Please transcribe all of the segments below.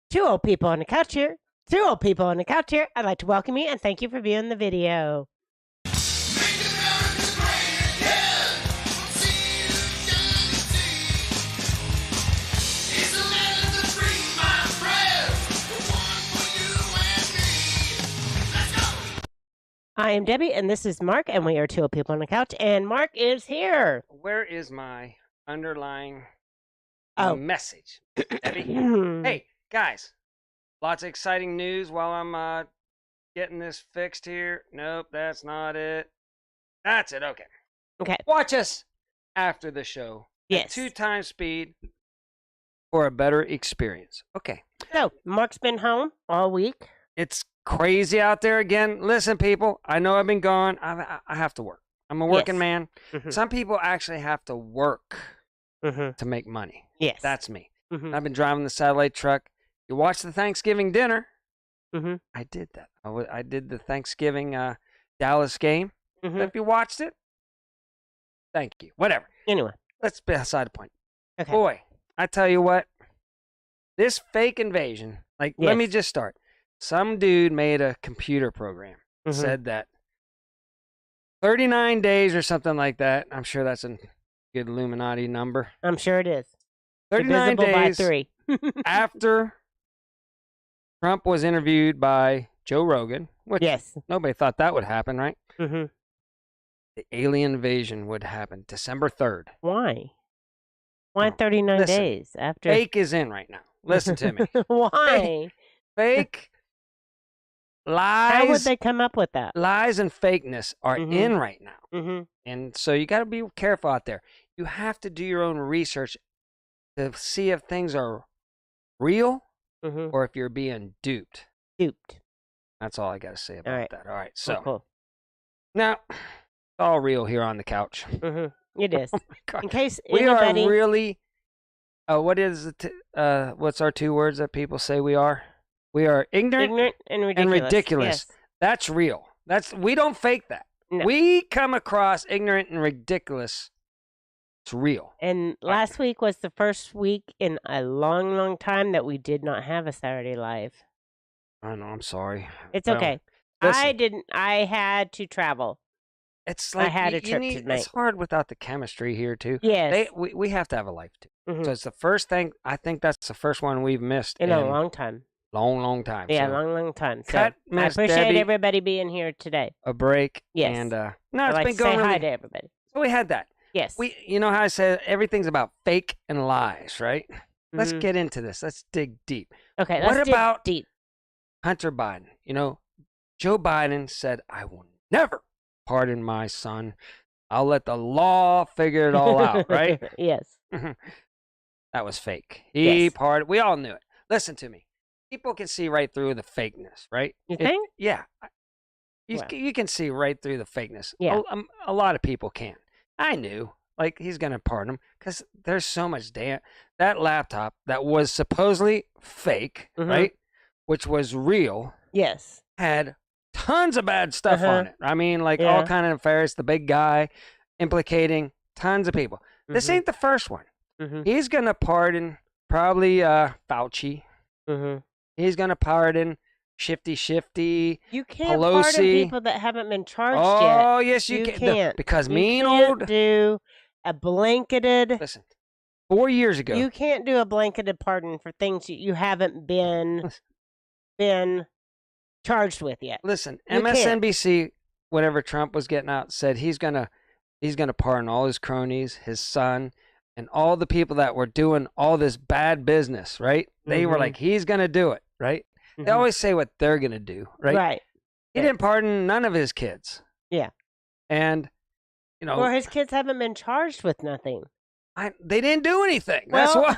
Two old people on the couch here. Two old people on the couch here. I'd like to welcome you and thank you for viewing the video. I am Debbie, and this is Mark, and we are two old people on the couch, and Mark is here. Where is my underlying message, Debbie? Hey, guys, lots of exciting news while I'm getting this fixed here. Nope, that's not it. That's it, okay. Okay. Watch us after the show. Yes. At 2x speed for a better experience. Okay. So, Mark's been home all week. It's crazy out there again. Listen, people, I know I've been gone. I have to work. I'm a working man. Mm-hmm. Some people actually have to work Mm-hmm. to make money. Yes. That's me. Mm-hmm. I've been driving the satellite truck. You watch the Thanksgiving dinner. Mm-hmm. I did that. I did the Thanksgiving Dallas game. Mm-hmm. If you watched it, thank you. Whatever. Anyway. Let's be aside the point. Okay. Boy, I tell you what, this fake invasion, Yes. let me just start. Some dude made a computer program, Mhm. said that 39 days or something like that. I'm sure that's a good Illuminati number. I'm sure it is. 39 Divisible by days 3. after Trump was interviewed by Joe Rogan, which Yes. nobody thought that would happen, right? Mm-hmm. The alien invasion would happen December 3rd. Why? Why Oh, 39 listen, days after? Fake is in right now. Listen to me. Why? Fake How would lies, they come up with that? lies and fakeness are Mhm. in right now. Mm-hmm. And so you got to be careful out there. You have to do your own research to see if things are real Mm-hmm. or if you're being duped. Duped. That's all I got to say about right. that. All right. So Cool. now it's all real here on the couch. Mm-hmm. It is. Oh my God. In case We anybody... are really, what's our two words that people say we are? We are ignorant, ignorant and ridiculous. and ridiculous. Yes. That's real. We don't fake that. No. We come across ignorant and ridiculous. It's real. And last week was the first week in a long, long time that we did not have a Saturday Live. I know. I'm sorry. It's Well, okay. listen, I had to travel. It's I like had you, a trip you need, tonight. It's hard without the chemistry here too. Yes. We have to have a life too. Mhm. So it's the first thing. I think that's the first one we've missed In a long time. long time. Yeah, So long time. So cut I Miss appreciate Debbie everybody being here today. a break. Yes. And no, I'd it's like been to say going hi really. to everybody. So we had that. Yes. You know how I said everything's about fake and lies, right? Let's Mhm. get into this. Let's dig deep. Okay, what let's dig about- deep. Hunter Biden. You know, Joe Biden said, "I will never pardon my son. I'll let the law figure it all out." Right? Yes. That was fake. He Yes. pardoned. We all knew it. Listen to me. People can see right through the fakeness, right? You think? Yeah. Well. You can see right through the fakeness. Yeah. A lot of people can. I knew. Like, he's going to pardon him because there's so much that laptop that was supposedly fake, Mhm. right? Which was real, Yes. had tons of bad stuff Uh-huh. on it. I mean, like Yeah. all kind of affairs, the big guy implicating tons of people. This Mhm. ain't the first one. Mhm. He's going to pardon probably Fauci. Mhm. He's going to pardon Shifty. You can't pardon Pelosi. people that haven't been charged yet. Oh, yes, you, You can. can't. Because You mean can't old. do a blanketed. Listen, 4 years ago. You can't do a blanketed pardon for things you haven't been charged with yet. Listen, You can't. MSNBC, whatever Trump was getting out, said he's gonna pardon all his cronies, his son, and all the people that were doing all this bad business, right? They were Mhm. like, he's gonna do it, right? They Mhm. always say what they're gonna do, right? Right. He didn't pardon none of his kids. Yeah. And, you know, Or his kids haven't been charged with nothing. they didn't do anything. That's Well,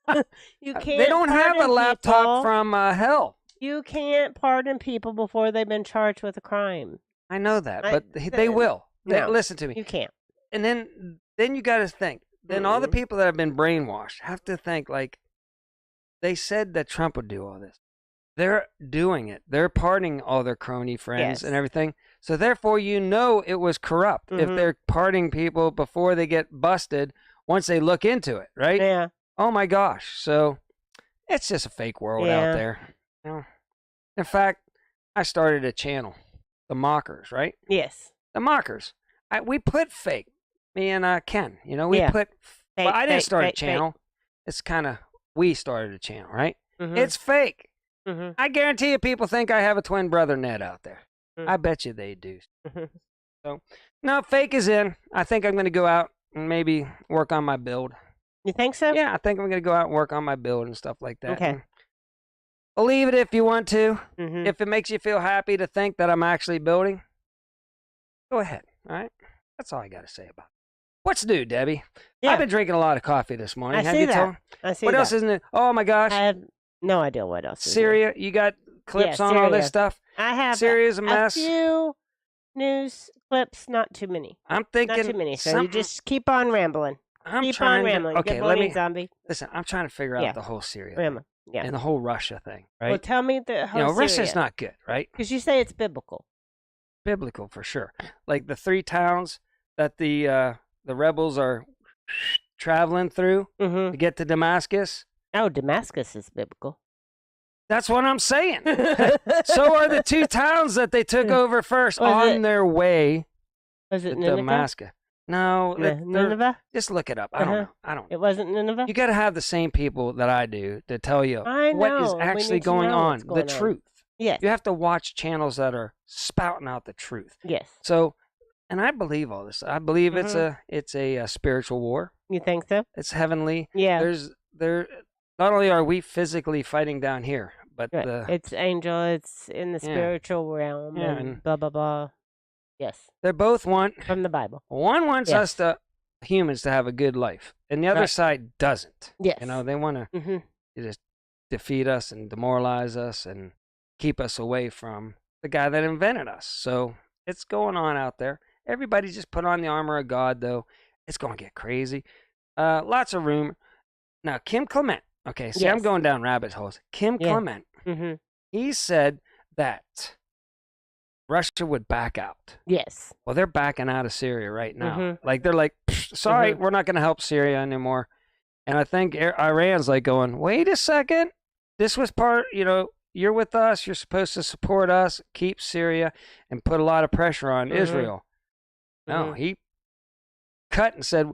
why you can't. they don't have a pardon laptop people. from hell. You can't pardon people before they've been charged with a crime. I know that, I- but they will. no. Listen to me. You can't. And then you got to think. Then all the Mhm. people that have been brainwashed have to think like they said that Trump would do all this. They're doing it. They're pardoning all their crony friends Yes. and everything. So therefore, you know it was corrupt if Mhm. they're pardoning people before they get busted. Once they look into it, right? Yeah. Oh my gosh. So it's just a fake world Yeah. out there. You know? In fact, I started a channel, the Mockers, right? Yes. The Mockers. We put fake. Me and Ken, you know, we Yeah. put. Fake, Well, I didn't fake, start fake, a channel. It's kind of we started a channel, right? Mhm. It's fake. Mhm. I guarantee you, people think I have a twin brother Ned out there. Mm. I bet you they do. Mhm. So, no, fake is in. I think I'm going to go out and maybe work on my build. You think so? Yeah, I think I'm going to go out and work on my build and stuff like that. Okay. And believe it if you want to. Mhm. If it makes you feel happy to think that I'm actually building, go ahead. All right? That's all I got to say about it. What's new, Debbie? Yeah. I've been drinking a lot of coffee this morning. I Have see you that. told? I see What that. else is new? Oh my gosh. I have no idea what else. Is Syria, you got clips Yeah, on all this Syria. stuff? I have Syria's a a mess. few news clips, not too many. I'm thinking Not too many. So you something- just keep on rambling. I'm Keep trying on to- rambling. Okay, Good let morning, me zombie. listen. I'm trying to figure out Yeah. the whole Syria Rambling. thing Yeah. and the whole Russia thing, right? Well, tell me the whole you know, Russia's Syria. not good, right? Because you say it's biblical. Biblical for sure. Like the 3 towns that the rebels are traveling through Mm-hmm. to get to Damascus. Oh, Damascus is biblical. That's what I'm saying. So are the 2 towns that they took over first Was on it- their way Was to it Nineveh? Damascus. No, they're- Nineveh? just look it up. I don't Uh-huh. know. I don't know. It wasn't Nineveh? You got to have the same people that I do to tell you I what is know, and we actually need to going know on, what's going the on. truth. Yes. You have to watch channels that are spouting out the truth. Yes. So, and I believe all this. I believe Mhm. it's a spiritual war. You think so? It's heavenly. Yeah. There. Not only are we physically fighting down here, but Right. It's angel. It's in the Yeah. spiritual realm. Yeah, and and- blah, blah, blah. Yes. they both want. From the Bible. One wants Yes. us to humans to have a good life, and the other Right. side doesn't. Yes. You know, they want to Mm-hmm. just defeat us and demoralize us and keep us away from the guy that invented us. So it's going on out there. Everybody just put on the armor of God, though. It's going to get crazy. Lots of rumor. Now, Kim Clement. Okay, see, I'm Yes. going down rabbit holes. Kim Yeah. Clement, Mm-hmm. he said that Russia would back out. Yes. Well, they're backing out of Syria right now. Mhm. Like, they're like, sorry, Mhm. we're not going to help Syria anymore. And I think Iran's like going, wait a second. This was part, you know, you're with us. You're supposed to support us, keep Syria, and put a lot of pressure on Mhm. Israel. No, Mhm. he cut and said,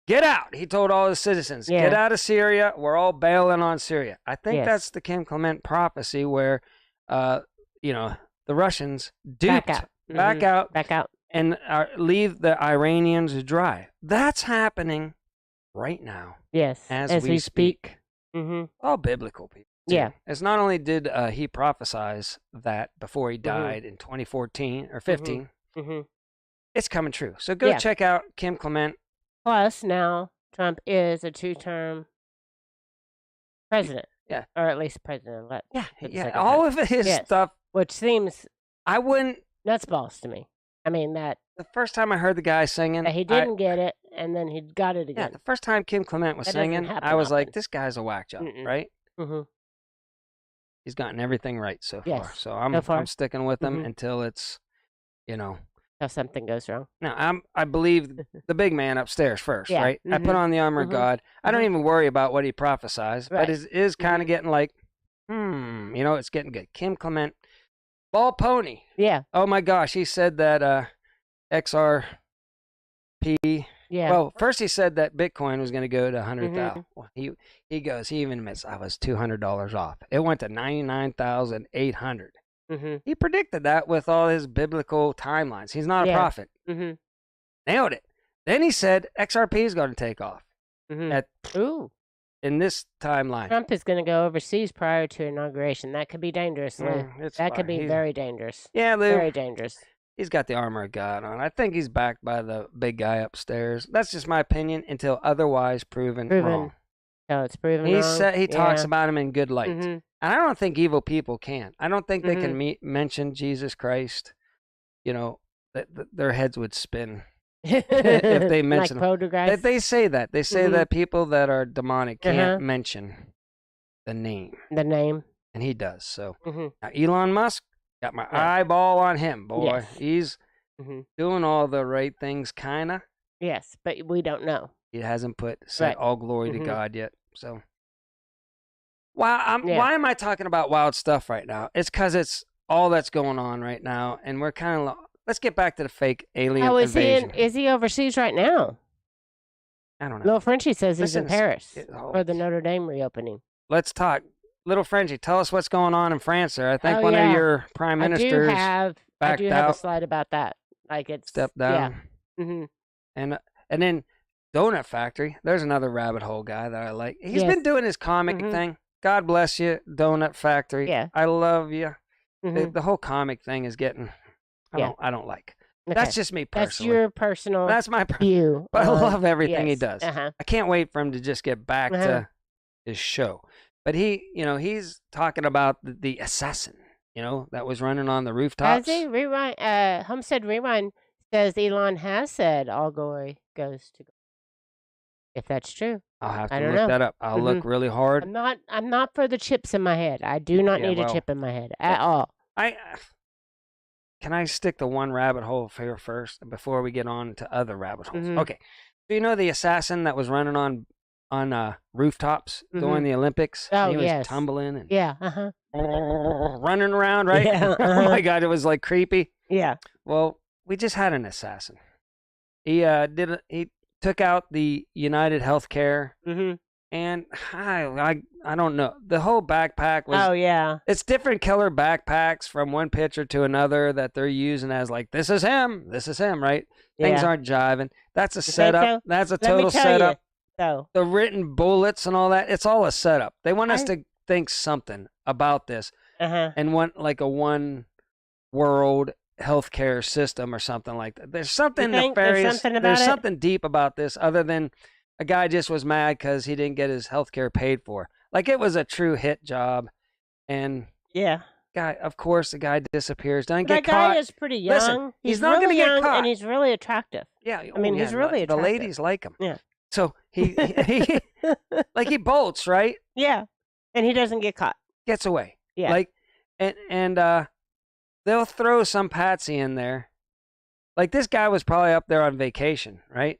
get out. He told all his citizens, Yeah. get out of Syria. We're all bailing on Syria. I think Yes. that's the Kim Clement prophecy where, you know, the Russians Back duped, out. back Mhm. out, Back out. and leave the Iranians dry. That's happening right now Yes. as we speak. Mm-hmm. All biblical people. too. Yeah. It's not only did he prophesize that before he Mhm. died in 2014 or 15, Mm-hmm. it's coming true. So go Yeah. check out Kim Clement. Plus, now Trump is a 2-term president. Yeah. Or at least president-elect. Yeah, for the yeah. second All time. of his Yes. stuff. Which seems I wouldn't. nuts balls to me. I mean, that The first time I heard the guy singing, he didn't get it, and then he got it yeah, again. the first time Kim Clement was That doesn't singing, happen I was like, often. this guy's a whack job, Mm-mm. right? Mm-hmm. He's gotten everything right so far. Yes, So I'm so far. I'm sticking with him Mhm. until it's, you know. If something goes wrong. Now I believe the big man upstairs first, Yeah, right? I put mhm, on the armor of mhm, God. I don't mhm. even worry about what he prophesies, Right. but it is kind of Mhm. getting like, you know, it's getting good. Kim Clement, ball pony. Yeah. Oh my gosh, he said that XRP. Yeah. Well, first he said that Bitcoin was going to go to 100,000. Mm-hmm. Well, he goes, he even admits I was $200 off. It went to 99,800. Mm-hmm. He predicted that with all his biblical timelines. He's not a Yeah. prophet. Mm-hmm. Nailed it. Then he said XRP is going to take off Mm-hmm. Ooh. in this timeline. Trump is going to go overseas prior to inauguration. That could be dangerous, Lou. It's That could fine. be very dangerous. Yeah, Lou. Very dangerous. He's got the armor of God on. I think he's backed by the big guy upstairs. That's just my opinion until otherwise proven wrong. So it's proven He wrong. said he talks Yeah. about him in good light. Mhm. And I don't think evil people can. I don't think they Mhm. can mention Jesus Christ. You know, their heads would spin if they mention like poltergeist. They say that. They say Mhm. that people that are demonic can't Uh-huh. mention the name. The name. And he does. So Mm-hmm. now Elon Musk, got my Yeah. eyeball on him, boy. Yes. He's Mm-hmm. doing all the right things, kind of. Yes, but we don't know. He hasn't said Right. all glory to Mhm. God yet. So Why am I talking about wild stuff right now? It's because it's all that's going on right now, and we're kind of. Let's get back to the fake alien invasion. Is he overseas right now? I don't know. Little Frenchie says he's in Paris for the Notre Dame reopening. Let's talk. Little Frenchie, tell us what's going on in France there. I think one of your prime ministers I do have a slide about that. Like it's stepped down. Yeah. Mm-hmm. And then Donut Factory. There's another rabbit hole guy that I like. He's been doing his comic thing. God bless you, Donut Factory. Yeah. I love you. The whole comic thing is getting. I don't like. Okay. That's just me personally. That's your personal. That's my view. But I love everything he does. Uh-huh. I can't wait for him to just get back to his show. But he's talking about the assassin, that was running on the rooftops. Has he? Rewind. Homestead Rewind says Elon has said all glory goes to God. If that's true, I'll have to look that up. I'll look really hard. I'm not for the chips in my head. I do not need a chip in my head at all. Can I stick to one rabbit hole here first before we get on to other rabbit holes? Okay. So the assassin that was running on rooftops during the Olympics? Oh, he was tumbling and running around, right? Yeah, Oh my God, it was like creepy. Yeah. Well, we just had an assassin. He took out the United Healthcare, and I don't know. The whole backpack was. It's different color backpacks from one picture to another that they're using as like this is him, right? Things aren't jiving. That's a setup. That's a total setup. So the written bullets and all that, it's all a setup. They want us to think something about this and want like a one world healthcare system or something like that. There's something nefarious. There's something deep about this other than a guy just was mad because he didn't get his healthcare paid for. Like it was a true hit job. And of course the guy disappears. Doesn't get caught. That guy is pretty young. Listen, he's not going to get caught. And he's really attractive. Yeah. I mean, he's really attractive. The ladies like him. Yeah. So he like he bolts, right? Yeah. And he doesn't get caught. Gets away. Yeah. Like and they'll throw some patsy in there. Like this guy was probably up there on vacation, right?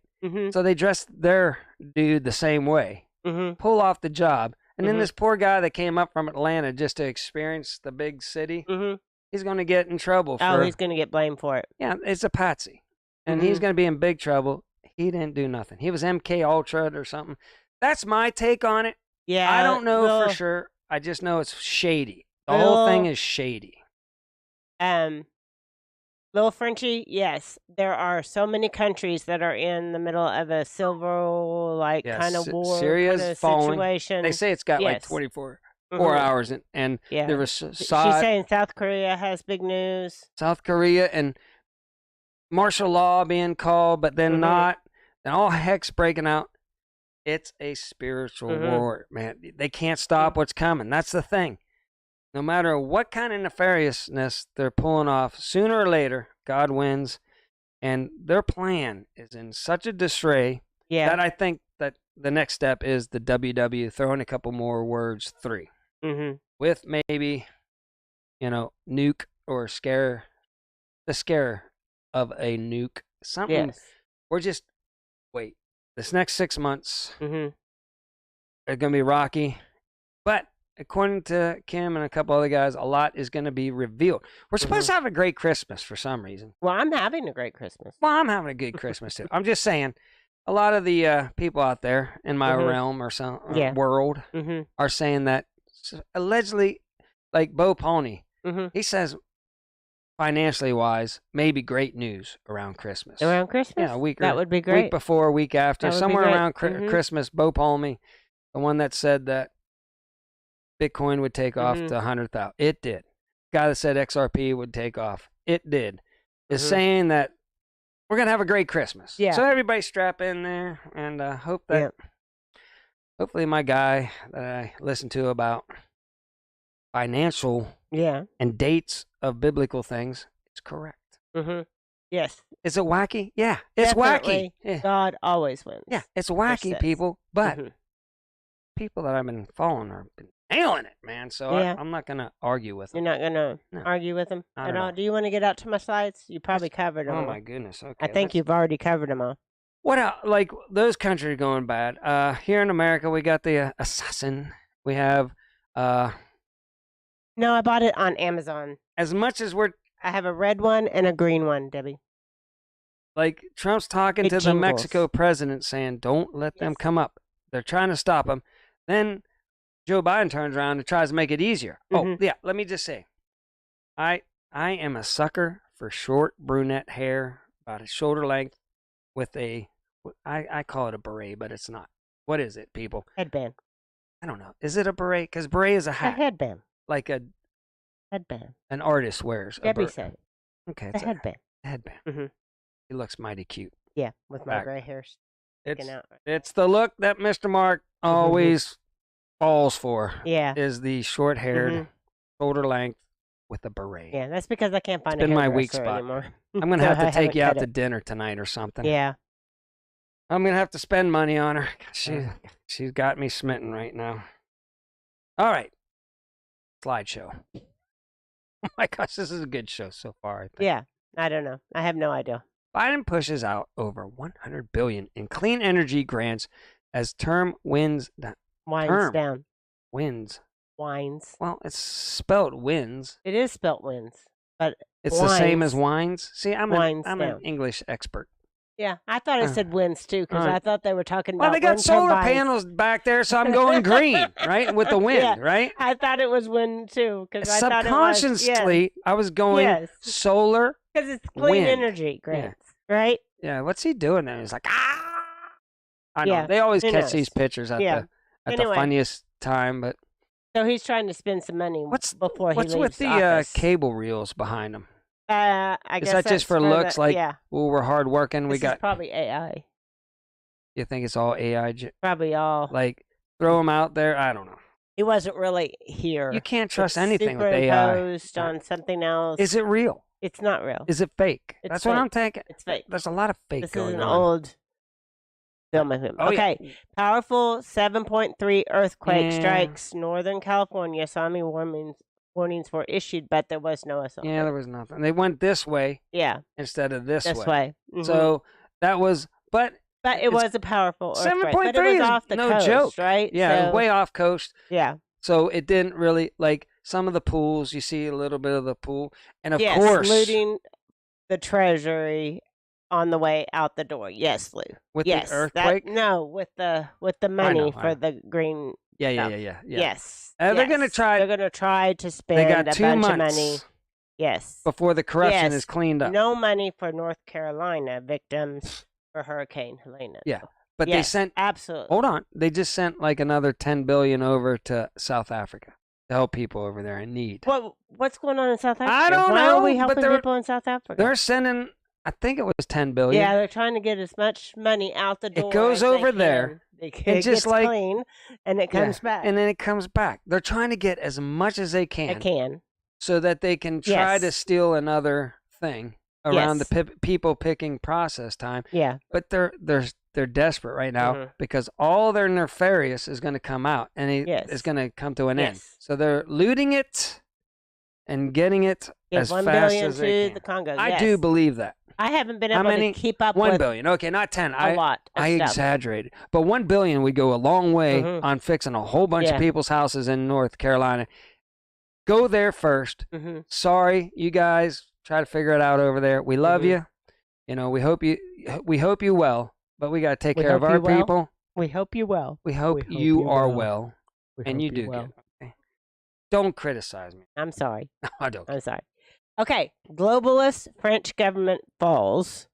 So they dressed their dude the same way. Pull off the job. And then this poor guy that came up from Atlanta just to experience the big city, he's going to get in trouble. He's going to get blamed for it. Yeah, it's a patsy. And he's going to be in big trouble. He didn't do nothing. He was MK Ultra or something. That's my take on it. Yeah. I don't know for sure. I just know it's shady. The whole thing is shady. Little Frenchie, yes. There are so many countries that are in the middle of a civil, kind of war Syria's kind of falling. Situation. They say it's got like 24 hours. And there was She's saying South Korea has big news. South Korea and martial law being called, but then not. And all heck's breaking out. It's a spiritual war, man. They can't stop what's coming. That's the thing. No matter what kind of nefariousness they're pulling off, sooner or later, God wins. And their plan is in such a disarray that I think that the next step is the WW throwing a couple more words 3. With maybe, nuke or scare, the scare of a nuke. Something. Or just wait. This next 6 months are going to be rocky. But according to Kim and a couple other guys, a lot is going to be revealed. We're supposed to have a great Christmas for some reason. Well, I'm having a great Christmas. Well, I'm having a good Christmas too. I'm just saying, a lot of the people out there in my realm or some world are saying that allegedly, like Bo Pony, he says financially wise, maybe great news around Christmas. Around Christmas? Yeah, a week. That would be great. Week before, week after, somewhere around Christmas. Bo Pony, the one that said that Bitcoin would take off to 100,000. It did. Guy that said XRP would take off. It did. Is saying that we're going to have a great Christmas. Yeah. So everybody strap in there and hope that hopefully my guy that I listen to about financial and dates of biblical things is correct. Yes. Is it wacky? Yeah. It's Definitely. wacky. Yeah. God always wins. Yeah. It's wacky, people. But people that I've been following have been nailing it, man. So I'm not going to argue with them. You're not going to argue with them at all? Do you want to get out to my slides? You probably covered them. Oh, my goodness. Okay. I think you've already covered them all. What else? Like, those countries are going bad. Here in America, we got the assassin. We have Uh, No, I bought it on Amazon. as much as I have a red one and a green one, Debbie. like Trump's talking It to the jingles. Mexico president saying, don't let them come up. They're trying to stop them. Then Joe Biden turns around and tries to make it easier. Oh, yeah, let me just say, I am a sucker for short brunette hair, about a shoulder length, with I call it a beret, but it's not. What is it, people? Headband. I don't know. Is it a beret? Because beret is a hat. A headband. Like a headband. An artist wears. Debbie said it. Okay, it's a headband. Headband. He looks mighty cute. Yeah, with my gray hair sticking out. It's the look that Mr. Mark always falls for. Yeah. Is the short-haired, shoulder length with a beret. Yeah, that's because I can't find it's a been my weak spot anymore. I'm going to have to take you out to dinner tonight or something. Yeah. I'm going to have to spend money on her. She's got me smitten right now. All right. Slideshow. Oh my gosh, this is a good show so far, I think. Yeah, I don't know. I have no idea. Biden pushes out over $100 billion in clean energy grants as term winds down. Wins. Wines. Well, it's spelled wins. It is spelled wins, but it's the same as wines. See, I'm an English expert. Yeah, I thought it said winds too because I thought they were talking about. Well, they got solar panels back there, so I'm going green, right, with the wind, right? I thought it was wind too because I thought subconsciously I was going solar because it's clean energy grants, right? Yeah, what's he doing there? He's like, ah! I know they always catch these pictures at the funniest time, but so he's trying to spend some money before he leaves with the office. Cable reels behind him? I guess is that just for looks? We're hard working. This is probably AI. You think it's all AI? Probably all. Like throw them out there. I don't know. It wasn't really here. You can't trust anything with AI. Superimposed on something else. Is it real? It's not real. Is it fake? That's fake. what I'm thinking. It's fake. There's a lot of fake going on. This is an old film of him. Okay. Powerful 7.3 earthquake strikes Northern California. Tsunami warnings were issued, but there was no assault. Yeah, there was nothing. They went this way. Yeah. Instead of this way. So that was, but it was a powerful earthquake. 7.3 but it was off the no coast, joke, right? Yeah, it was way off coast. Yeah. So it didn't really, like some of the pools, you see a little bit of the pool, and of course, looting the treasury on the way out the door. Yes, Lou. With the earthquake? with the money for the green. Yeah. Yes. They're gonna try. They're gonna try to spend a bunch of money. Yes. Before the corruption is cleaned up. No money for North Carolina victims for Hurricane Helene. Yeah, but they sent absolutely. Hold on, they just sent like another $10 billion over to South Africa to help people over there in need. What's going on in South Africa? I don't know. Why are we helping people in South Africa? They're sending. I think it was $10 billion. Yeah, they're trying to get as much money out the door. It goes over there. It gets clean, and it comes back. And then it comes back. They're trying to get as much as they can. They can. So that they can try to steal another thing around the people picking process time. Yeah. But they're desperate right now because all their nefarious is going to come out, and it's going to come to an end. So they're looting it and getting it as fast as they can. The Congo. I do believe that. I haven't been able to keep up 1 with billion. Okay, not 10. a lot of I stuff. exaggerated. But 1 billion would go a long way on fixing a whole bunch of people's houses in North Carolina. Go there first. Sorry, you guys. Try to figure it out over there. We love you. You know, we hope you well, but we got to take care of our people. We hope you well. We hope you are well. And you do good. Okay? Don't criticize me. I'm sorry. No, I don't. I'm sorry. Okay, globalist French government falls.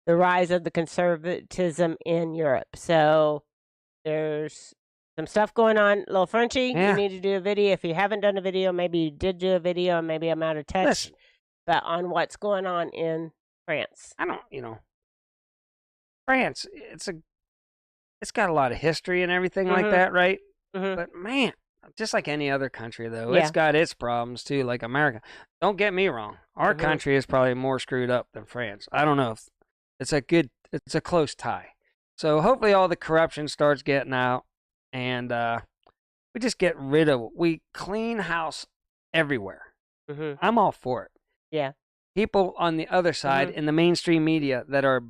The rise of the conservatism in Europe. So there's some stuff going on. Little Frenchie, you need to do a video. If you haven't done a video, maybe you did do a video, and maybe I'm out of touch. Listen. But on what's going on in France. France, it's got a lot of history and everything like that, right? But man, just like any other country, though, it's got its problems too, like America. Don't get me wrong. Our country is probably more screwed up than France. I don't know if it's a close tie. So hopefully all the corruption starts getting out, and we just get rid of it. We clean house everywhere. I'm all for it. Yeah. People on the other side in the mainstream media that are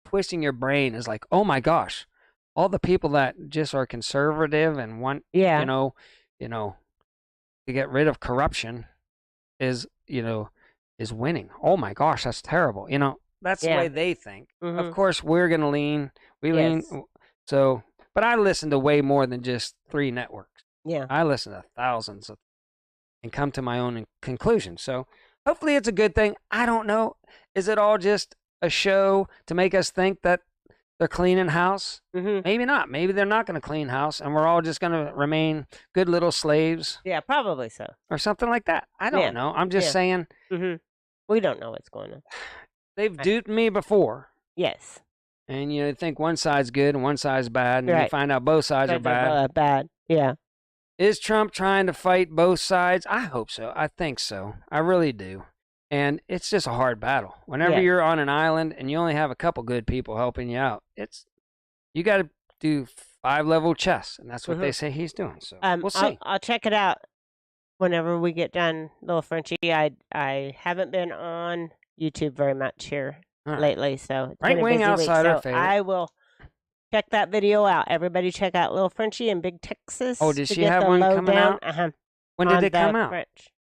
twisting your brain is like, oh my gosh, all the people that just are conservative and want, to get rid of corruption is winning. Oh my gosh, that's terrible. That's the way they think. Of course, we're gonna lean. We lean. So, but I listen to way more than just 3 networks. Yeah. I listen to thousands and come to my own conclusion. So hopefully it's a good thing. I don't know. Is it all just a show to make us think that they're cleaning house? Maybe not. Maybe they're not going to clean house, and we're all just going to remain good little slaves. Yeah, probably so. Or something like that. I don't know. I'm just saying. We don't know what's going on. They've duped me before. Yes. And you think one side's good and one side's bad, and you find out both sides are bad. Bad. Yeah. Is Trump trying to fight both sides? I hope so. I think so. I really do. And it's just a hard battle. Whenever you're on an island and you only have a couple good people helping you out, you got to do 5-level chess, and that's what they say he's doing. So we'll see. I'll check it out whenever we get done, little Frenchie. I haven't been on YouTube very much here lately, so it's Right Wing Outsider favorite. I will check that video out. Everybody check out Little Frenchie in Big Texas. Oh, did she have one coming out? When did it come out?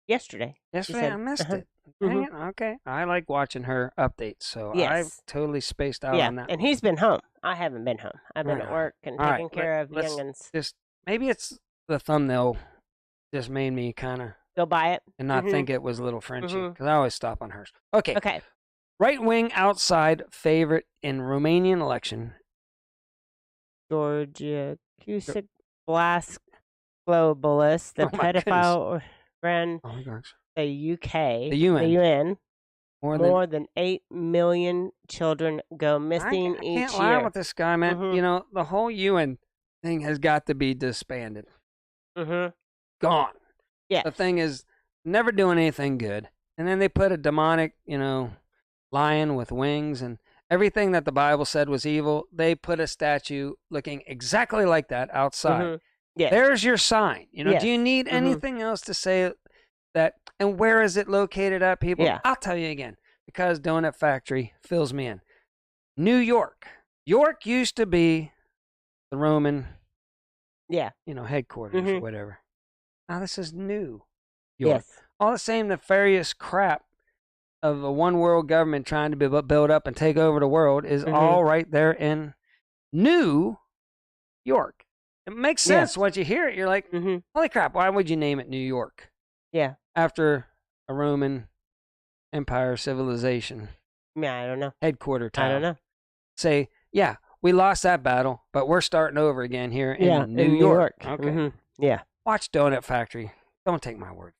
Yesterday. Yesterday? I missed it. Dang it. Okay. I like watching her updates, so I've totally spaced out on that. And he's been home. I haven't been home. I've been at work and taking care of youngins. Maybe it's the thumbnail just made me kind of go by it and not think it was Little Frenchie, because I always stop on hers. Okay. Right wing outside favorite in Romanian election. Georgia Cusick Blast globalist, the pedophile ran the UK, the UN. More than 8 million children go missing each year. I can't lie with this guy, man. The whole UN thing has got to be disbanded. Gone. Yeah. The thing is never doing anything good. And then they put a demonic, lion with wings and everything that the Bible said was evil. They put a statue looking exactly like that outside. Yes. There's your sign. Do you need anything else to say that? And where is it located at, people? Yeah. I'll tell you again, because Donut Factory fills me in. New York. York used to be the Roman, headquarters or whatever. Now this is New York. Yes. All the same nefarious crap of a one world government trying to build up and take over the world is all right there in New York. It makes sense once you hear it. You're like, holy crap, why would you name it New York? Yeah. After a Roman Empire civilization. Yeah, I don't know. Headquarter town. I don't know. Say, we lost that battle, but we're starting over again here in New York. Okay. Yeah. Watch Donut Factory. Don't take my word.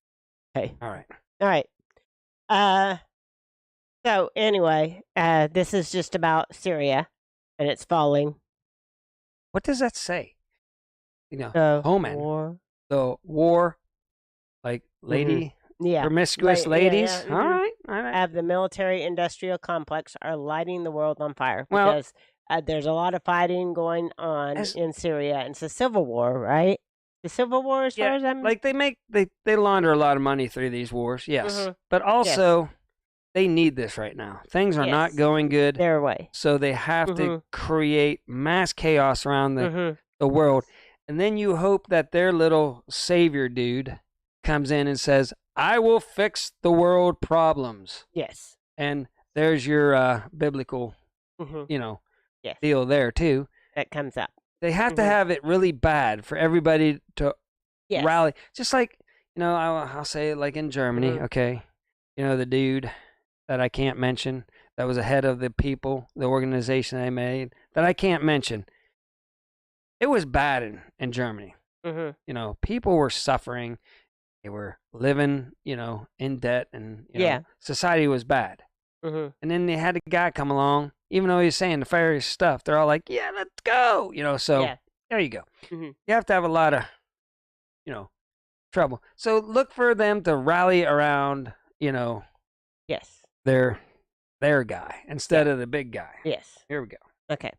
Hey. All right. All right. So anyway, this is just about Syria and it's falling. What does that say? Homeland. War. The war, like lady, promiscuous ladies. Yeah. All right. Of the military-industrial complex are lighting the world on fire because there's a lot of fighting going on in Syria, and it's a civil war, right? The civil war, as far as I'm like they launder a lot of money through these wars, yes, but also they need this right now. Things are not going good their way, so they have to create mass chaos around the world, and then you hope that their little savior dude comes in and says, I will fix the world problems. Yes. And there's your biblical, deal there too. That comes up. They have to have it really bad for everybody to rally. Just like, I'll say it like in Germany, okay? The dude that I can't mention that was ahead of the organization they made, that I can't mention. It was bad in Germany. People were suffering. They were living, in debt, and society was bad. And then they had a guy come along, even though he's saying nefarious stuff. They're all like, "Yeah, let's go," So there you go. You have to have a lot of, trouble. So look for them to rally around, their guy instead of the big guy. Yes. Here we go. Okay.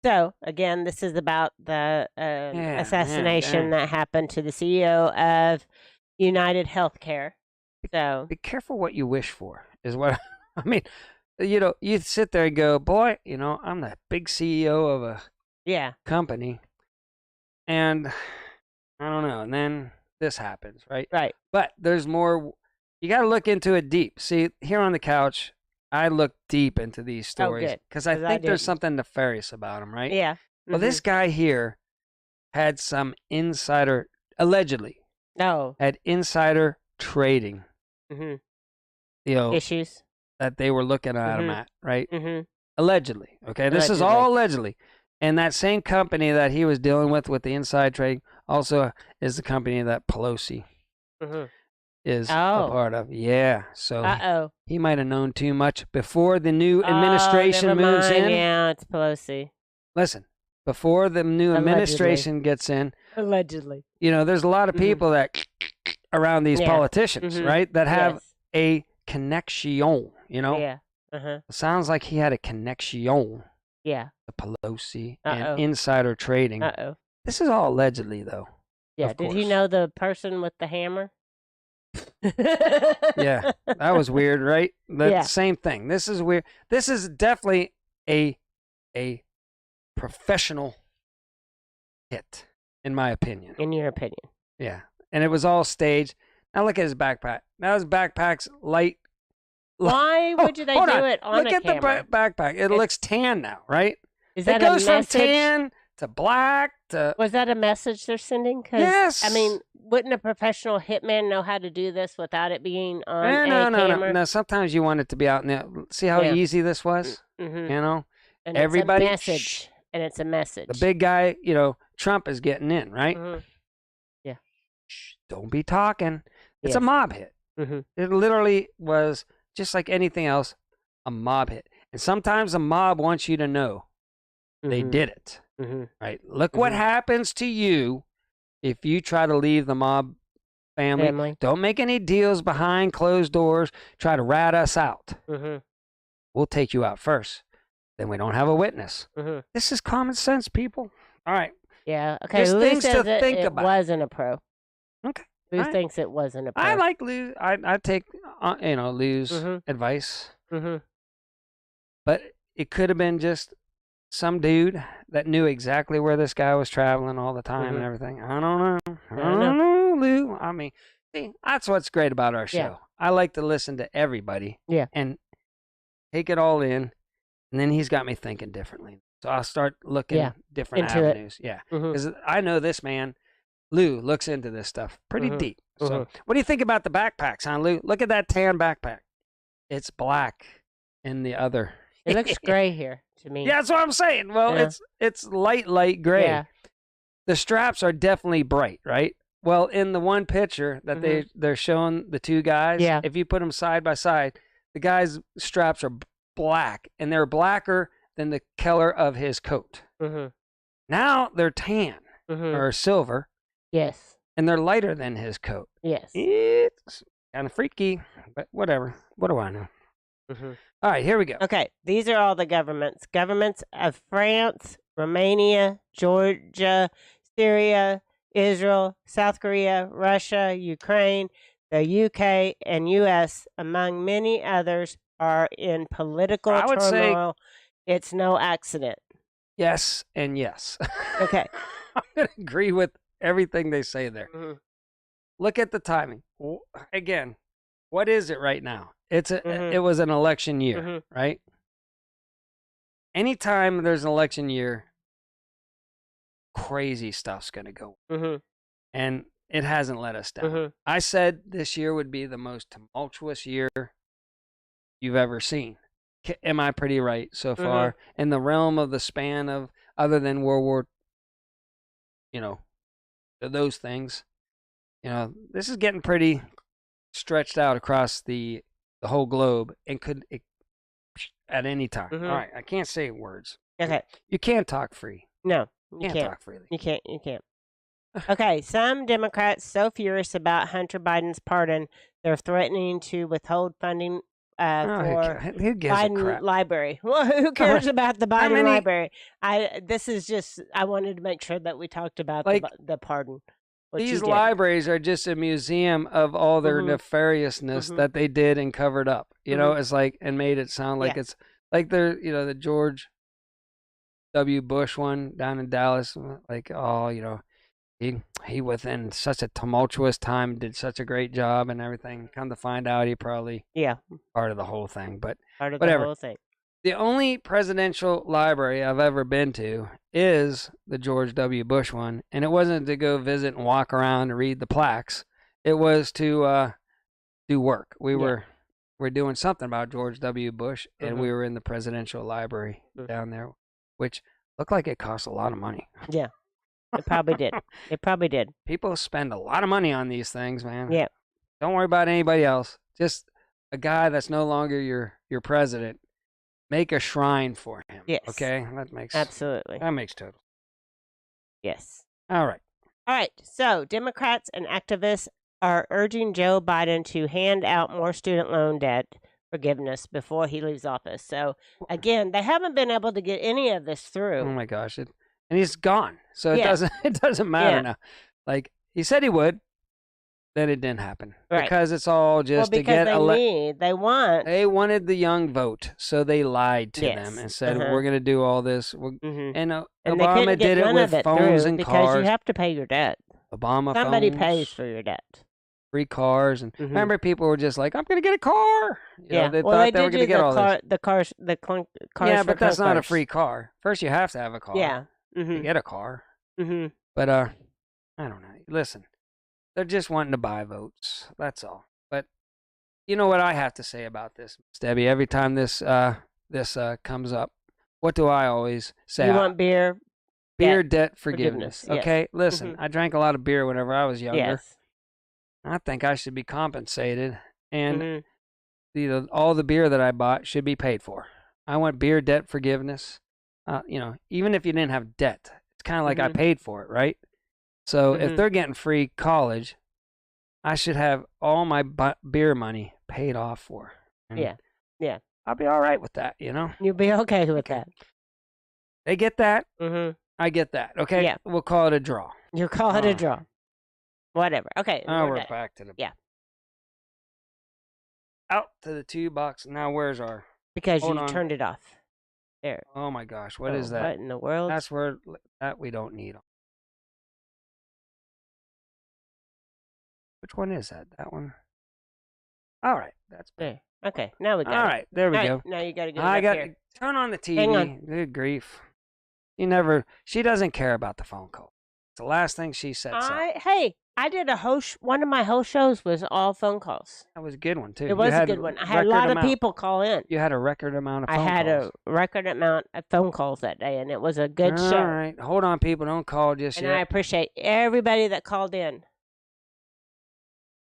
So again, this is about the assassination that happened to the CEO of United Healthcare. So be careful what you wish for, is what I mean. You sit there and go, boy, I'm the big CEO of a company, and I don't know. And then this happens, right? Right. But there's more. You got to look into it deep. See, here on the couch, I look deep into these stories good, because I 'cause I think there's didn't. something nefarious about them, right? Yeah. Well, this guy here had some insider, allegedly, had insider trading, Mm-hmm. you know, Issues. that they were looking at him at, right? Mm-hmm. Allegedly. Okay, this is all allegedly. And that same company that he was dealing with the inside trading also is the company that Pelosi is a part of. Yeah, so he might have known too much before the new administration never moves mind. in. Yeah, it's Pelosi. Listen, before the new administration gets in, allegedly, there's a lot of people that around these politicians, right, that have a connection, Yeah. It sounds like he had a connection. Yeah. The Pelosi and insider trading. This is all allegedly, though. Yeah. Did he know the person with the hammer? Yeah, that was weird, right? Same thing. This is weird. This is definitely a professional hit, in my opinion. In your opinion. Yeah, and it was all staged. Now look at his backpack. Now his backpack's light. Why would they do it on Look a at camera? the backpack. It looks tan now, right? Is that it goes a message? from tan to black to. Was that a message they're sending? Yes. I mean, wouldn't a professional hitman know how to do this without it being on a camera? No. Sometimes you want it to be out in there. See how easy this was? And everybody. It's a message. And it's a message. The big guy, Trump is getting in, right? Yeah. Shh, don't be talking. It's a mob hit. It literally was. Just like anything else, a mob hit. And sometimes a mob wants you to know they did it. Right? Look what happens to you if you try to leave the mob family. Don't make any deals behind closed doors. Try to rat us out. We'll take you out first. Then we don't have a witness. This is common sense, people. All right. Yeah. Okay. There's Lou things says to think it about. wasn't a pro. Okay. Lou thinks it wasn't a pro. I like Lou. I take Lou's advice. But it could have been just some dude that knew exactly where this guy was traveling all the time and everything. I don't know. I don't know, Lou. I mean, see, that's what's great about our show. Yeah. I like to listen to everybody. Yeah. And take it all in. And then he's got me thinking differently. So I'll start looking different into avenues. Yeah. Because I know this man. Lou looks into this stuff pretty deep. So, what do you think about the backpacks, huh, Lou? Look at that tan backpack. It's black in the other. It looks gray here to me. Yeah, that's what I'm saying. Well, it's light gray. Yeah. The straps are definitely bright, right? Well, in the one picture that they're showing the two guys, if you put them side by side, the guy's straps are black, and they're blacker than the color of his coat. Now they're tan or silver. Yes. And they're lighter than his coat. Yes. It's kind of freaky, but whatever. What do I know? All right, here we go. Okay, these are all the governments. Governments of France, Romania, Georgia, Syria, Israel, South Korea, Russia, Ukraine, the UK, and U.S., among many others, are in political turmoil. It's no accident. Yes and yes. Okay. I'm going to agree with everything they say there. Look at the timing. Again, what is it right now? It was an election year, right? Anytime there's an election year, crazy stuff's going to go. And it hasn't let us down. I said this year would be the most tumultuous year you've ever seen. Am I pretty right so far? In the realm of the span of, other than World War, those things, this is getting pretty stretched out across the whole globe and could at any time. All right, I can't say words. Okay. You can't talk free. No, you can't talk freely. You can't. Okay, some Democrats so furious about Hunter Biden's pardon, they're threatening to withhold funding for who gives Biden a crap? Library. Well, who cares about the Biden Library? I wanted to make sure that we talked about the pardon. These libraries are just a museum of all their nefariousness that they did and covered up. It's like, and made it sound like it's like they're, the George W. Bush one down in Dallas, like, he within such a tumultuous time did such a great job and everything. Come to find out, he probably part of the whole thing. But Part of whatever. the whole thing. The only presidential library I've ever been to is the George W. Bush one, and it wasn't to go visit and walk around and read the plaques. It was to do work. We're doing something about George W. Bush, and we were in the presidential library down there, which looked like it cost a lot of money. Yeah, it probably did. It probably did. People spend a lot of money on these things, man. Yeah. Don't worry about anybody else. Just a guy that's no longer your president. Make a shrine for him. Yes. Okay? That makes total. Yes. All right. So, Democrats and activists are urging Joe Biden to hand out more student loan debt forgiveness before he leaves office. So, again, they haven't been able to get any of this through. Oh my gosh. And he's gone. So it doesn't matter now. Like he said he would. Then it didn't happen. Right. Because it's all just to get they wanted the young vote, so they lied to them and said we're going to do all this. And Obama did it with phones and because cars. You have to pay your debt. Somebody pays for your debt. Free cars, and remember, people were just like, "I'm going to get a car." You know, they thought they they were going to get all this. The cars. Yeah, but that's not a free car. First, you have to have a car. Yeah. To get a car. But I don't know. Listen, they're just wanting to buy votes. That's all. But you know what I have to say about this, Debbie? Every time this comes up, what do I always say? You want beer? Beer debt forgiveness. Okay, yes. Listen, I drank a lot of beer whenever I was younger. Yes. I think I should be compensated, and all the beer that I bought should be paid for. I want beer debt forgiveness. Even if you didn't have debt, it's kind of like I paid for it, right? So if they're getting free college, I should have all my beer money paid off for. And I'll be all right with that, You'll be okay with that. They get that. I get that. Okay. Yeah. We'll call it a draw. You call it a draw. Whatever. Okay. We're back to the out to the 2 box. Now where's our? Because you turned it off. There. Oh my gosh, what is that? What in the world? That's where that we don't need. Which one is that? That one. All right, that's there. Okay, now we got it. All right, there we go. Now you got to get here. Turn on the TV. Hang on. Good grief. She doesn't care about the phone call. It's the last thing she sets up. I did one of my whole shows was all phone calls. That was a good one, too. It was a good one. I had a lot of people call in. You had a record amount of phone calls. I had a record amount of phone calls that day, and it was a good show. All right. Hold on, people. Don't call just yet. And I appreciate everybody that called in.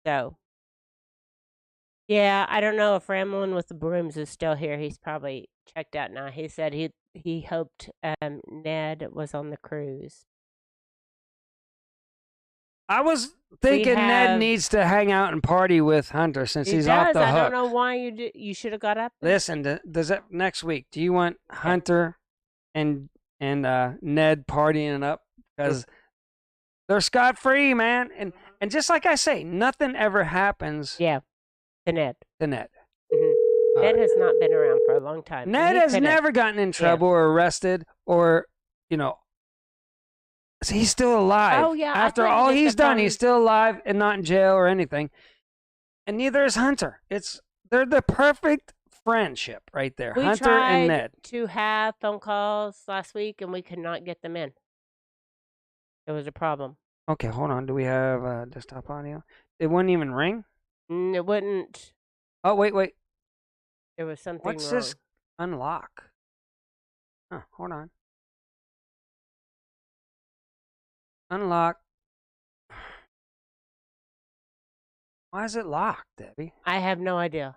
So, yeah, I don't know if Ramlin with the brooms is still here. He's probably checked out now. He said he hoped Ned was on the cruise. I was thinking Ned needs to hang out and party with Hunter since he's off the hook. I don't know why you should have got up. Listen, does that next week? Do you want Hunter and Ned partying up because they're scot free, man? And just like I say, nothing ever happens. Yeah, to Ned. Ned Ned has not been around for a long time. Ned has never gotten in trouble or arrested or So he's still alive. Oh, yeah. After all he's done, he's still alive and not in jail or anything. And neither is Hunter. They're the perfect friendship right there. Hunter and Ned. We tried to have phone calls last week, and we could not get them in. There was a problem. Okay, hold on. Do we have desktop audio? It wouldn't even ring? It wouldn't. Oh, wait. There was something wrong. What's this unlock? Huh, hold on. Unlock. Why is it locked, Debbie? I have no idea.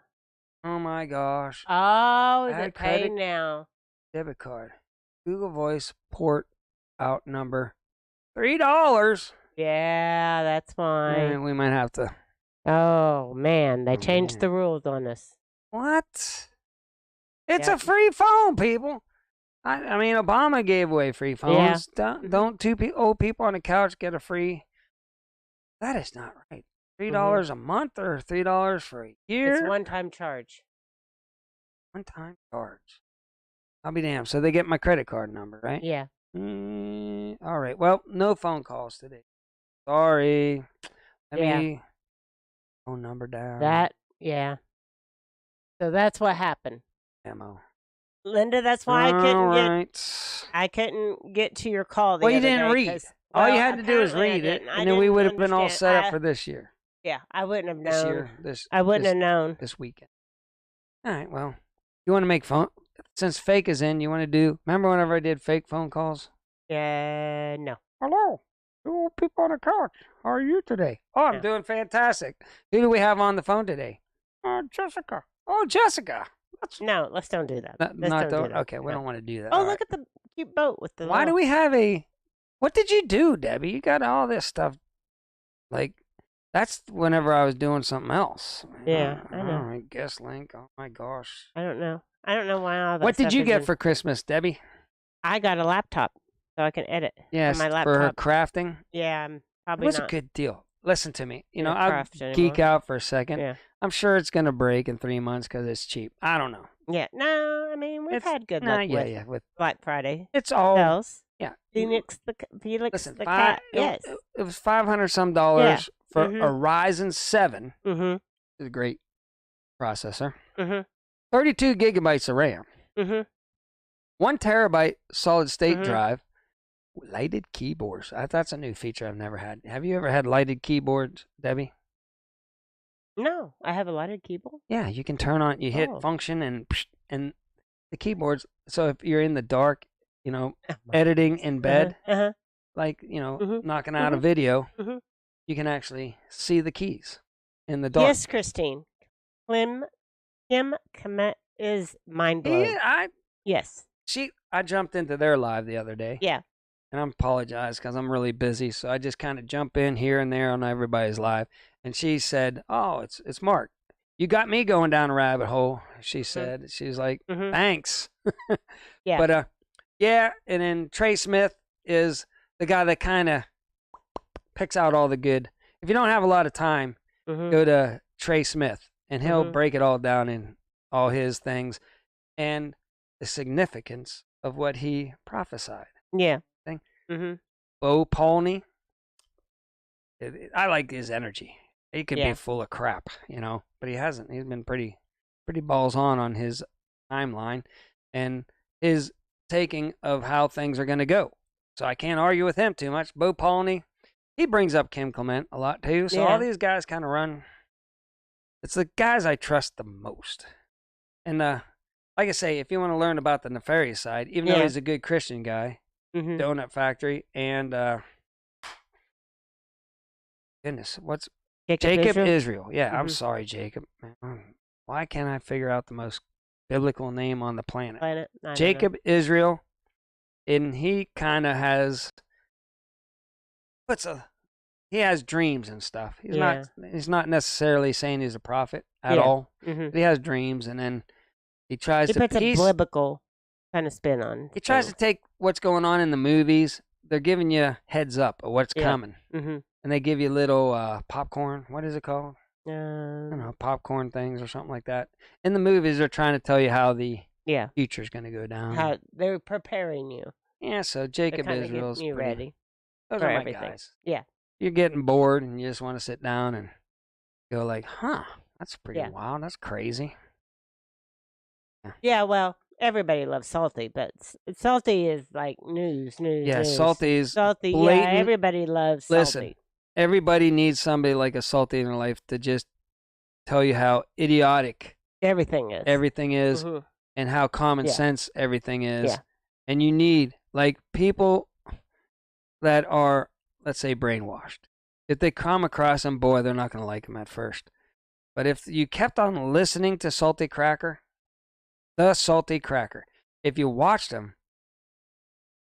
Oh my gosh. Oh, is it paid now? Debit card. Google Voice port out number. $3. Yeah, that's fine. We might have to. Oh man, they changed the rules on us. What? It's a free phone, people. I mean, Obama gave away free phones. Yeah. Don't two old people on the couch get a free? That is not right. $3 a month or $3 for a year? It's one-time charge. One-time charge. I'll be damned. So they get my credit card number, right? Yeah. All right. Well, no phone calls today. Sorry. Let Yeah. me phone number down. That, yeah. So that's what happened. Ammo. Linda, that's why I couldn't get to your call the Well, you other didn't day, read. 'cause- All you well, had to do is apparently I read it, didn't. I and then we didn't would have been all understand. set up for this year. Yeah, I wouldn't have This known. year. I wouldn't have known. This weekend. All right, well, you want to make phone, since fake is in, you want to do, remember whenever I did fake phone calls? No. Hello, two old people on the couch. How are you today? Oh, I'm doing fantastic. Who do we have on the phone today? Jessica. Oh, Jessica. No, let's don't do that. Not Let's don't do that. Okay, we don't want to do that. Oh, All look right. at the cute boat with the. Why do we have what did you do, Debbie? You got all this stuff. Like, that's whenever I was doing something else. Yeah, I know. All right, guest link. Oh my gosh. I don't know. I don't know why all that. What did stuff you is get in- for Christmas, Debbie? I got a laptop, so I can edit. Yes, on my for her laptop. crafting. Yeah, I'm It probably was not. a good deal. Listen to me. You gonna know, I'll craft geek anymore. out for a second. Yeah. I'm sure it's going to break in 3 months because it's cheap. I don't know. Yeah. No, I mean we've had good luck with Black Friday It's all. sales. Yeah. Felix Listen, the cat. Yes. It was $500 some dollars for Mhm. a Ryzen 7. Mm-hmm. It's a great processor. Mm-hmm. 32 gigabytes of RAM. Mm-hmm. 1 terabyte solid state Mhm. drive. Lighted keyboards. That's a new feature I've never had. Have you ever had lighted keyboards, Debbie? No, I have a lighted keyboard. Yeah, you can turn on. You hit Oh. function and the keyboards. So if you're in the dark, you know, Oh, editing in bed, Uh-huh. like you know, Mhm. knocking out a video, Mhm. you can actually see the keys in the dark. Yes, Christine. Kim Komet is mind blown. Yeah, Yes. I jumped into their live the other day. Yeah. And I apologize because I'm really busy, so I just kind of jump in here and there on everybody's live. And she said, "Oh, it's Mark. You got me going down a rabbit hole." She said, "She's like, Mhm. thanks." Yeah. But yeah. And then Trey Smith is the guy that kind of picks out all the good. If you don't have a lot of time, Mhm. go to Trey Smith, and he'll Mhm. break it all down in all his things and the significance of what he prophesied. Yeah. Thing. Mhm. Bo Paulney, I like his energy. He could Yeah. be full of crap, you know, but he hasn't. He's been pretty balls on his timeline and his taking of how things are going to go. So I can't argue with him too much. Bo Paulney, he brings up Kim Clement a lot too. So all Yeah. these guys kind of run. It's the guys I trust the most. And like I say, if you want to learn about the nefarious side, even though Yeah. he's a good Christian guy, Mhm. Donut Factory, and goodness, what's Jacob Israel? Yeah, I'm Mhm. sorry, Jacob. Man, why can't I figure out the most biblical name on the planet? Planet. I don't know. Jacob Israel, and he kind of has he has dreams and stuff. He's not necessarily saying he's a prophet at all. Mhm. But he has dreams, and then he tries He to puts piece. a biblical kind of spin on. He tries to take what's going on in the movies. They're giving you heads up of what's coming. Mm-hmm. And they give you little popcorn. What is it called? I Um, don't know, popcorn things or something like that. In the movies, they're trying to tell you how the yeah. future's going to go down. How they're preparing you. Yeah, so They're Jacob kind of Israel's getting you pretty. ready Those for are my everything. guys. Yeah. You're getting bored and you just want to sit down and go like, huh, that's pretty Yeah. wild. That's crazy. Yeah. Well, everybody loves salty, but salty is like news. Yeah, news. salty's Salty. Yeah. blatant. Everybody loves salty. Listen, everybody needs somebody like a salty in their life to just tell you how idiotic Everything is. everything is Mhm. and how common Yeah. sense everything is. Yeah. And you need like people that are, let's say, brainwashed. If they come across them, boy, they're not going to like them at first. But if you kept on listening to Salty Cracker, the Salty Cracker, if you watched him,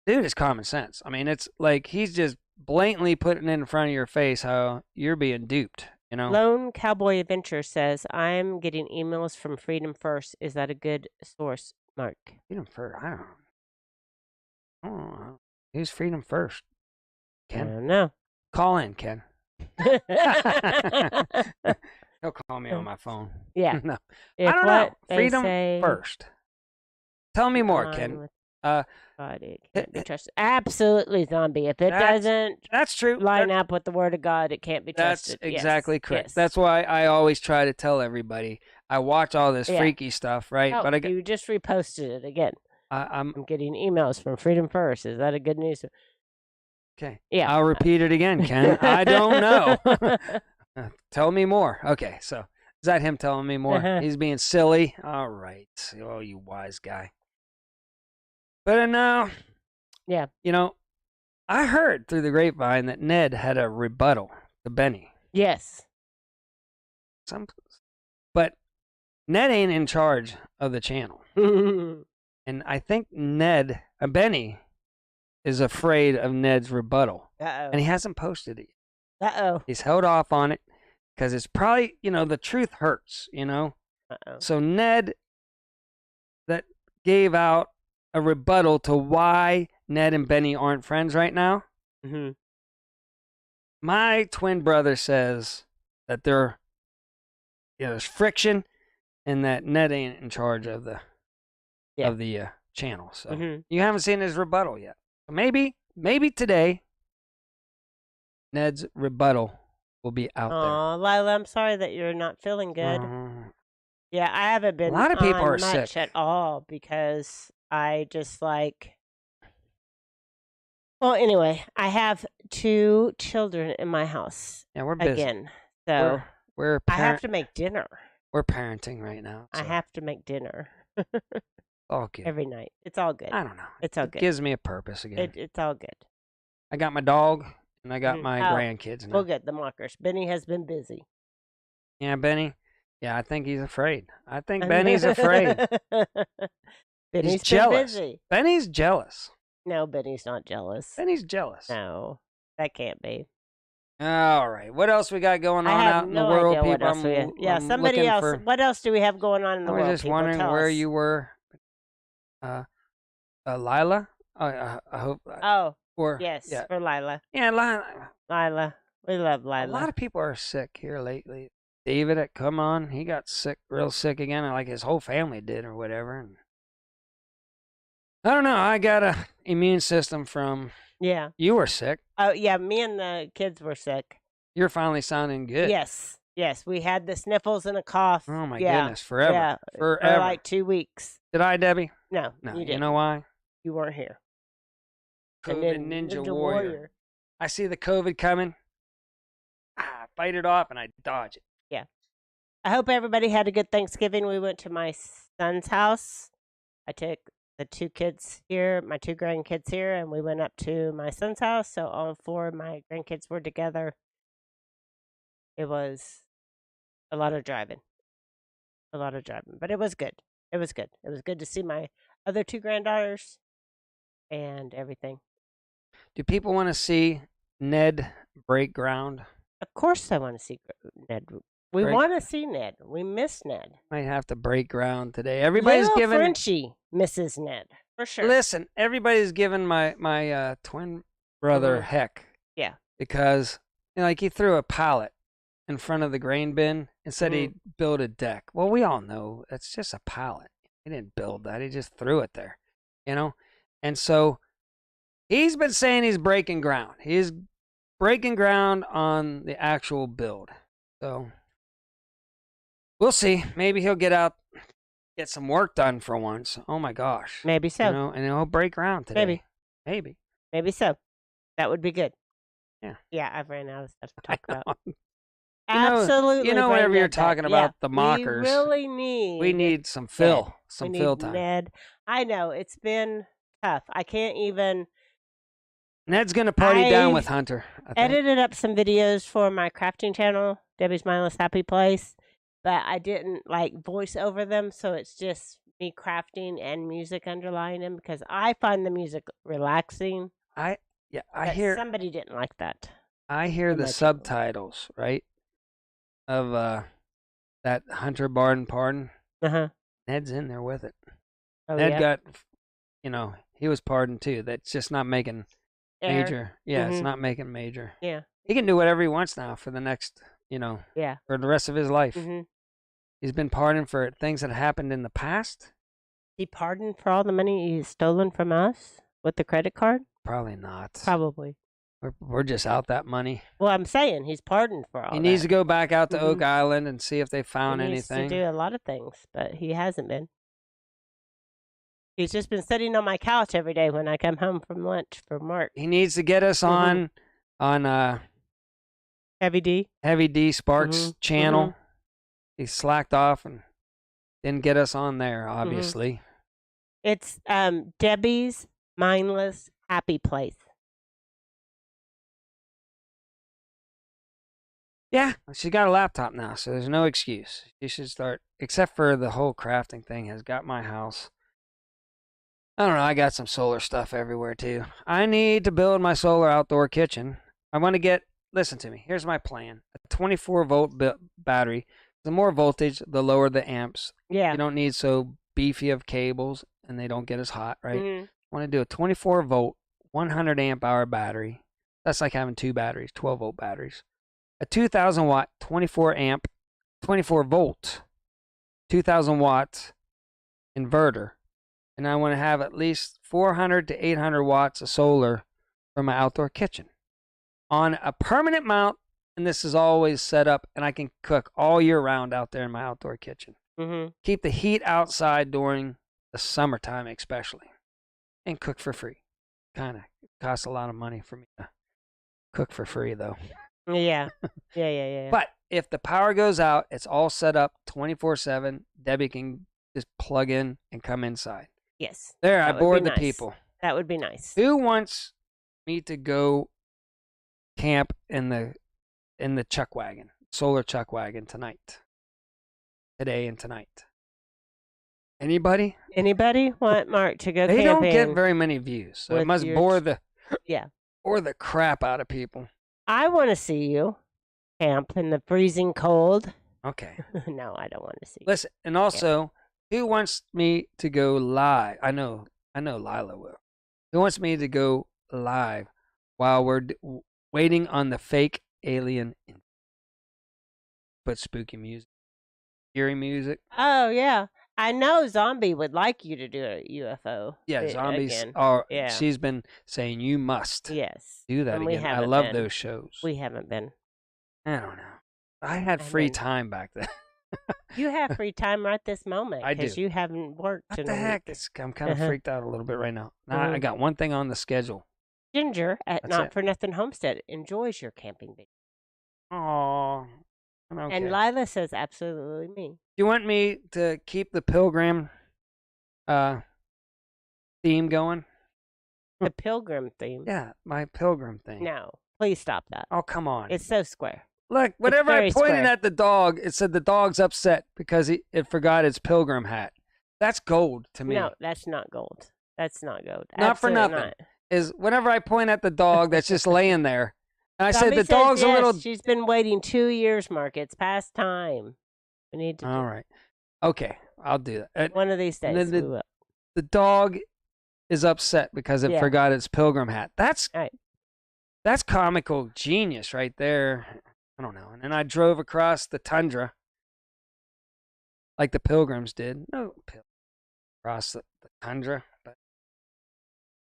dude, it's common sense. I mean, it's like he's just blatantly putting it in front of your face how you're being duped, you know? Lone Cowboy Adventure says, I'm getting emails from Freedom First. Is that a good source, Mark? Freedom First, I don't know. Who's Freedom First? I Ken? don't know. Call in, Ken. He'll call me on my phone. Yeah. No. If I don't what know. they Freedom say First. Tell me more, align Ken. with- Uh, God, it can't be trusted. Absolutely, zombie. If it That's- doesn't that's true. line up with the word of God, it can't be That's trusted. exactly Yes, correct. yes. That's why I always try to tell everybody. I watch all this Yeah. freaky stuff, right? Oh, But you just reposted it again. I'm I'm getting emails from Freedom First. Is that a good news? okay. Yeah. I'll repeat it again, Ken. I don't know. Tell me more. Okay, so is that him telling me more? Uh-huh. He's being silly. All right. Oh, you wise guy. But no. Yeah. You know, I heard through the grapevine that Ned had a rebuttal to Benny. Yes. But Ned ain't in charge of the channel. And I think Benny is afraid of Ned's rebuttal. Uh-oh. And he hasn't posted it yet. Uh-oh. He's held off on it because it's probably, the truth hurts, Uh-oh. So Ned that gave out a rebuttal to why Ned and Benny aren't friends right now. Mm-hmm. My twin brother says that there's friction and that Ned ain't in charge of the channel. So you haven't seen his rebuttal yet. So maybe today Ned's rebuttal will be out there. Oh, Lila, I'm sorry that you're not feeling good. Yeah, I haven't been A lot of people are much sick. at all because I just like. Well, anyway, I have 2 children in my house Yeah, we're busy. again, so We're I have to make dinner. We're parenting right now. I So have to make dinner all good. every night. It's all good. I don't know. It's all It good. gives me a purpose again. It's all good. I got my dog and I got Mhm. my Oh, grandkids now. We'll get the mockers. Benny has been busy. Yeah, Benny. Yeah, I think he's afraid. I think Benny's afraid. Benny's He's been jealous. busy. Benny's jealous. No, Benny's not jealous. Benny's jealous. No, that can't be. All right. What else we got going on I have out in no the world, idea what people? else we have. Yeah, I'm somebody looking else. for- What else do we have going on in the I world? was just people? wondering Tell where us. you were. Lila? I hope. Oh, Or yes, Yeah. for Lila. Yeah, Lila. Lila, we love A Lila. lot of people are sick here lately. David, come on, he got sick, real sick again, like his whole family did or whatever. And I don't know. I got a immune system from. Yeah. You were sick. Oh, yeah. Me and the kids were sick. You're finally sounding good. Yes. Yes. We had the sniffles and a cough. Oh my Yeah. goodness, forever. Yeah. Forever. For like 2 weeks. Did I, Debbie? No. No. You You didn't. know why? You weren't here. And COVID then Ninja Warrior. I see the COVID coming. I fight it off and I dodge it. Yeah. I hope everybody had a good Thanksgiving. We went to my son's house. I took the 2 kids here, my 2 grandkids here, and we went up to my son's house. So all 4 of my grandkids were together. It was a lot of driving. But it was good. It was good. It was good to see my other 2 granddaughters and everything. Do people want to see Ned break ground? Of course I want to see Ned. We Right. want to see Ned. We miss Ned. Might have to break ground today. Everybody's Little giving. Frenchie misses Ned. For sure. Listen, everybody's giving my twin brother Mhm. heck. Yeah. Because like he threw a pallet in front of the grain bin and said he'd build a deck. Well, we all know it's just a pallet. He didn't build that. He just threw it there. And so he's been saying he's breaking ground. He's breaking ground on the actual build. So we'll see. Maybe he'll get out, get some work done for once. Oh my gosh. Maybe so. And he'll break ground today. Maybe. Maybe so. That would be good. Yeah. Yeah, I've ran out of stuff to talk about. know- Absolutely. whenever you're ran out of talking that. about Yeah, the mockers, we really need. we need some fill, Ned. some we fill need time. Ned. I know it's been tough. I can't even. Ned's gonna party down I with Hunter. I think. Edited up some videos for my crafting channel, Debbie's Mindless Happy Place, but I didn't voice over them, so it's just me crafting and music underlying them because I find the music relaxing. I But hear somebody didn't like that. I hear on the my channel. subtitles, right? Of that Hunter Barden pardon. Uh-huh. Ned's in there with it. Oh, Ned yeah. got, he was pardoned too. That's just not making Air. major. Yeah, it's Mhm. not making major. Yeah. He can do whatever he wants now for the next, Yeah. for the rest of his life. hmm He's been pardoned for things that happened in the past, He pardoned for all the money he's stolen from us with the credit card? Probably not. Probably. We're just out that money. Well, I'm saying he's pardoned for all He that. needs to go back out to Oak Island and see if they found he needs anything. to do a lot of things, but he hasn't been. He's just been sitting on my couch every day when I come home from lunch from work. He needs to get us on Heavy D Sparks channel. He slacked off and didn't get us on there, obviously. It's Debbie's Mindless Happy Place. Yeah, she got a laptop now, so there's no excuse. She should start, except for the whole crafting thing has got my house. I don't know, I got some solar stuff everywhere too. I need to build my solar outdoor kitchen. I want to get, listen to me, here's my plan. A 24-volt battery. The more voltage, the lower the amps. Yeah. You don't need so beefy of cables, and they don't get as hot, right? Mm-hmm. I want to do a 24-volt, 100 amp hour battery. That's like having two batteries, 12-volt batteries. A 2,000 watt, 24 amp, 24 volt, 2,000 watt inverter. And I want to have at least 400 to 800 watts of solar for my outdoor kitchen. On a permanent mount, and this is always set up, and I can cook all year round out there in my outdoor kitchen. Keep the heat outside during the summertime especially. And cook for free. Kind of costs a lot of money for me to cook for free, though. Yeah. Yeah. But if the power goes out, it's all set up 24/7. Debbie can just plug in and come inside. Yes. There, I bored the people. That would be nice. Who wants me to go camp in the chuck wagon, solar chuck wagon today and tonight? Anybody? Anybody want Mark to go They camping? don't get very many views, so it must bore the crap out of people. I want to see you camp in the freezing cold. Okay. No, I don't want to see. Listen, and also, who wants me to go live? I know Lila will. Who wants me to go live while we're waiting on the fake alien? Put spooky music, eerie music. Oh yeah, I know Zombie would like you to do a UFO. Yeah, Zombies again. are. Yeah. She's been saying you must. Yes. Do that And again. I haven't love been. those shows. We haven't been. I don't know. I had free time back then. You have free time right this moment. I do. Because you haven't worked. What in the a heck? week. I'm kind of freaked out a little bit right now. Now I got one thing on the schedule. Ginger at That's Not it. For Nothing Homestead enjoys your camping video. Oh, I'm okay. And Lila says absolutely me. You want me to keep the pilgrim theme going? The pilgrim theme. Yeah, my pilgrim thing. No, please stop that. Oh, come on. It's so square. Look, whenever I very pointed square. at the dog, it said the dog's upset because it forgot its pilgrim hat. That's gold to me. No, that's not gold. That's not gold. Not for Absolutely nothing. not. Is whenever I point at the dog that's just laying there, and I Zombie said the says dog's a yes, little. She's been waiting 2 years, Mark. It's past time. We need to. All right. Okay, I'll do that. One of these and days then we will. The dog is upset because it Yeah. forgot its pilgrim hat. That's Right. That's comical genius right there. I don't know. And then I drove across the tundra like the pilgrims did. No, across the tundra, but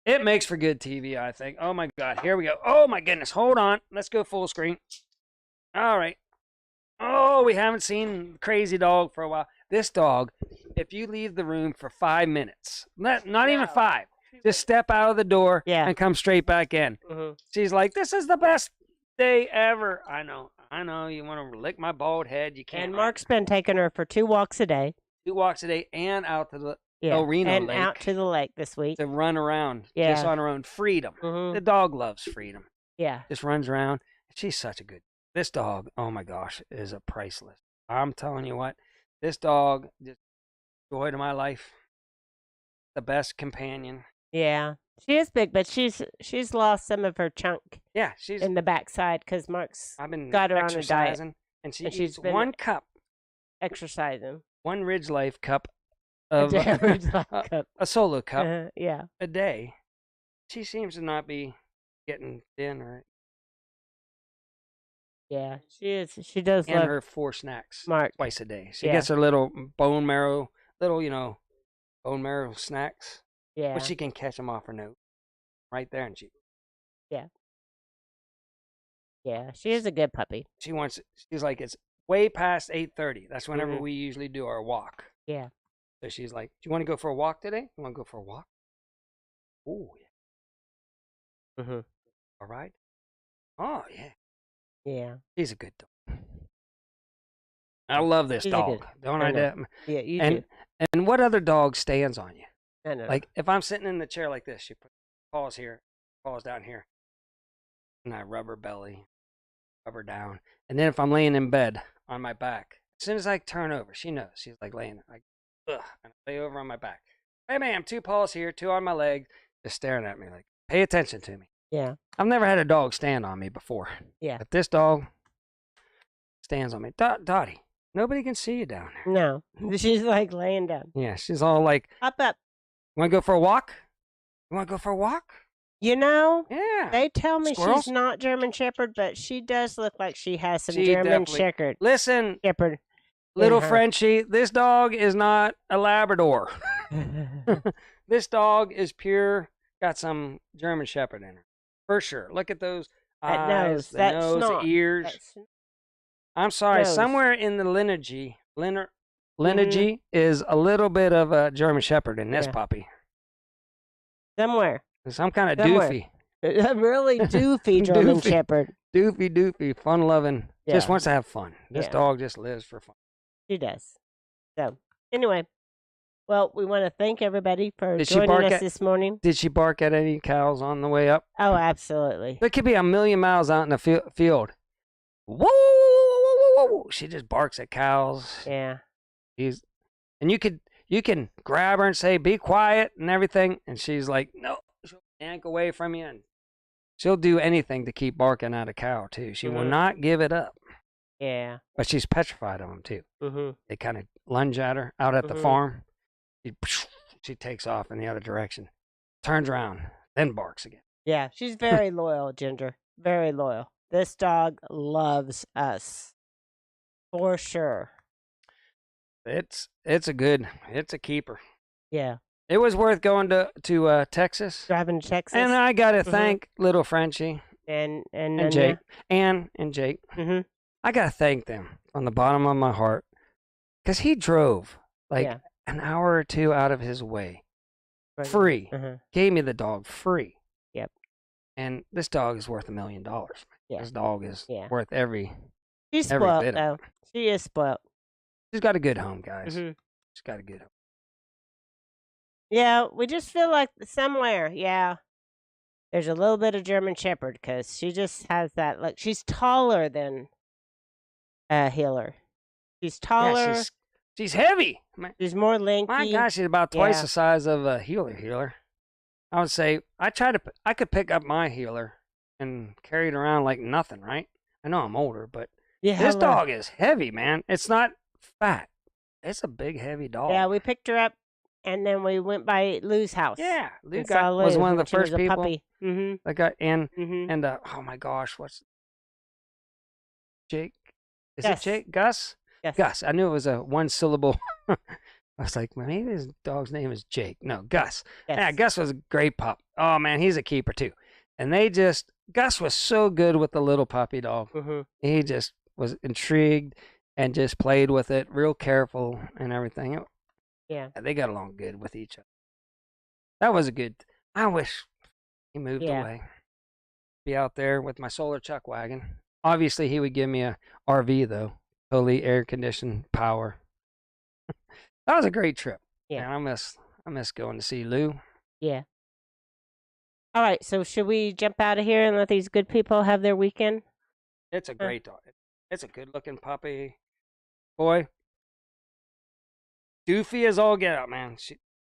it makes for good TV, I think. Oh my God, here we go. Oh my goodness, hold on. Let's go full screen. All right. Oh, we haven't seen Crazy Dog for a while. This dog, if you leave the room for 5 minutes, not even 5, just step out of the door and come straight back in. Mm-hmm. She's like, this is the best day ever. I know. You want to lick my bald head. You can't. And Mark's been taking her for 2 walks a day. 2 walks a day and out to the El Reno and Lake. out to the lake this week. To run around just on her own. Freedom. Mm-hmm. The dog loves freedom. Yeah. Just runs around. She's such a good. This dog, oh my gosh, is a priceless. I'm telling you what, this dog just joy to my life. The best companion. Yeah. She is big, but she's lost some of her chunk. Yeah, she's in the backside because Mark's I've been got her on a diet, and she she's eats been 1 cup, exercising. 1 Ridge Life cup of a solo cup yeah, a day. She seems to not be getting thin or. Yeah, she is. She does and love her 4 snacks Mark twice a day. She gets her little bone marrow, little bone marrow snacks. Yeah. But she can catch them off her nose right there, and Yeah. She is a good puppy. she's like, it's way past 8:30. That's whenever Mhm. we usually do our walk. Yeah. So she's like, do you want to go for a walk today? You want to go for a walk? Oh, yeah. Mhm. All right. Oh, yeah. Yeah. He's a good dog. I love this He's a dog. good- Don't I I? know. Yeah, you do. And what other dog stands on you? I know. Like if I'm sitting in the chair like this, she puts paws here, paws down here, and I rub her belly, rub her down. And then if I'm laying in bed on my back, as soon as I turn over, she knows. She's like laying, like, ugh, and I lay over on my back. Hey, ma'am, 2 paws here, 2 on my leg, just staring at me like, pay attention to me. Yeah. I've never had a dog stand on me before. Yeah. But this dog stands on me. Dottie, nobody can see you down there. No. She's like laying down. Yeah, she's all like, Up. you want to go for a walk? You want to go for a walk? You know, Yeah. they tell me Squirrels? she's not German Shepherd, but she does look like she has some She German definitely- Shepherd. Listen, Shepherd. little her. Frenchie, this dog is not a Labrador. This dog is pure, got some German Shepherd in her. For sure. Look at those That eyes, nose, the that nose, snot, the ears. That's- I'm sorry, nose. somewhere in the lineage Mm-hmm. is a little bit of a German Shepherd in this Yeah. puppy. Somewhere. Some kind of Somewhere. doofy. A really doofy German Doofy. Shepherd. Doofy, fun-loving. Just Yeah. wants to have fun. This Yeah. dog just lives for fun. She does. So, anyway, well, we want to thank everybody for Did she joining bark us at- this morning. Did she bark at any cows on the way up? Oh, absolutely. There could be a million miles out in the field. Whoa, whoa, whoa, whoa, whoa. She just barks at cows. Yeah. And you can grab her and say, be quiet and everything. And she's like, no, she'll yank away from you. And she'll do anything to keep barking at a cow, too. She will Mhm. not give it up. Yeah. But she's petrified of them, too. Mm-hmm. They kind of lunge at her out at the Mhm. farm. She takes off in the other direction, turns around, then barks again. Yeah. She's very loyal, Ginger. Very loyal. This dog loves us. For sure. It's a keeper. Yeah. It was worth going to Texas. Driving to Texas. And I got to Mhm. thank little Frenchie and and Jake, and Jake. Mm-hmm. I got to thank them from the bottom of my heart, because he drove like Yeah. an hour or 2 out of his way, Right. free, Uh-huh. gave me the dog free. Yep. And this dog is worth $1 million. Yeah. This dog is Yeah. worth every. She's every spoiled, bit though. of She is spoiled. She's got a good home, guys. Mm-hmm. She's got a good home. Yeah, we just feel like somewhere, there's a little bit of German Shepherd because she just has that look. She's taller than a healer. She's taller. Yeah, she's heavy. She's more lanky. My gosh, she's about twice Yeah. the size of a healer. I would say I could pick up my healer and carry it around like nothing, right? I know I'm older, but Yeah, this well, dog is heavy, man. It's not fat. It's a big, heavy dog. Yeah, we picked her up, and then we went by Lou's house. Yeah, Lou and saw was Lou one of the when she was first a people puppy. Mm-hmm. that got in. Mm-hmm. And oh my gosh, what's Jake? Is Gus. it Jake? Gus? Yes. Gus. I knew it was a 1-syllable. I was like, well, maybe his dog's name is Jake. No, Gus. Yes. Yeah, Gus was a great pup. Oh man, he's a keeper too. And Gus was so good with the little puppy dog. Mm-hmm. He just was intrigued and just played with it, real careful and everything. Yeah. They got along good with each other. That was a good. I wish he moved Yeah. away. Be out there with my solar chuck wagon. Obviously, he would give me a RV though, totally air conditioned power. That was a great trip. Yeah. Man, I miss going to see Lou. Yeah. All right, so should we jump out of here and let these good people have their weekend? It's a great dog. It's a good looking puppy. Boy. Doofy as all get out, man.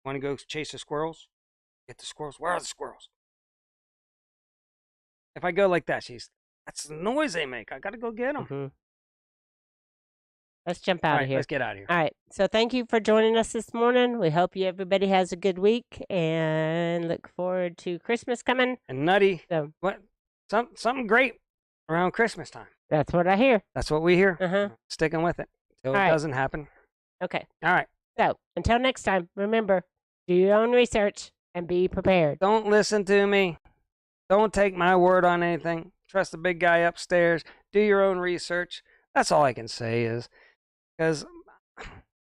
Want to go chase the squirrels? Get the squirrels. Where are the squirrels? If I go like that, that's the noise they make. I got to go get them. Mm-hmm. Let's jump All out right, of here. let's get out of here. All right. So thank you for joining us this morning. We hope everybody has a good week and look forward to Christmas coming. And Nutty, So what? Something great around Christmas time. that's what I hear. That's what we hear. Uh-huh. Sticking with it till All it right. doesn't happen. Okay. All right. So until next time, remember, Do your own research and be prepared. Don't listen to me. Don't take my word on anything. Trust the big guy upstairs. Do your own research. That's all I can say is because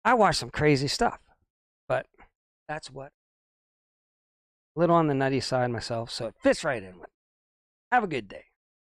I watch some crazy stuff, but that's what. A little on the nutty side myself, so it fits right in with. Have a good day.